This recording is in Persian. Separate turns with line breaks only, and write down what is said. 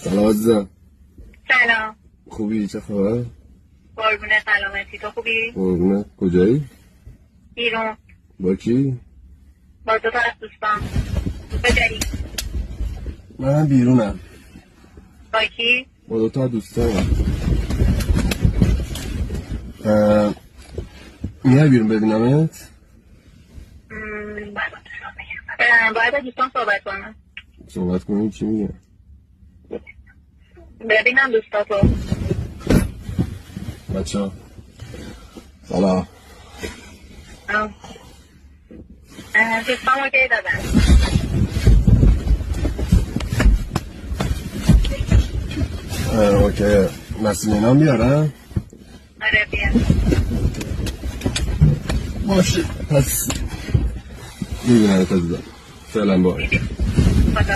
سلام عزیزم.
سلام.
خوبی؟ چه خبر؟
قربونه سلامتی. تو خوبی؟
قربونه. کجایی؟
بیرون.
با کی؟
با 2 تا از دوستان. کجایی؟
من بیرونم.
با کی؟
با 2 تا از دوستانم. میای بیرون ببینمت؟
باید با دوستان صحبت کنم.
صحبت کنیم چی میگه؟
ببینم دوستاتو.
بچه ها سلام.
دوستان اوکی دادن.
اوکی. مسئول اینا بیارم؟
آره بیا.
باشه پس میبینم تا دیدم. فعلا باید
خدا.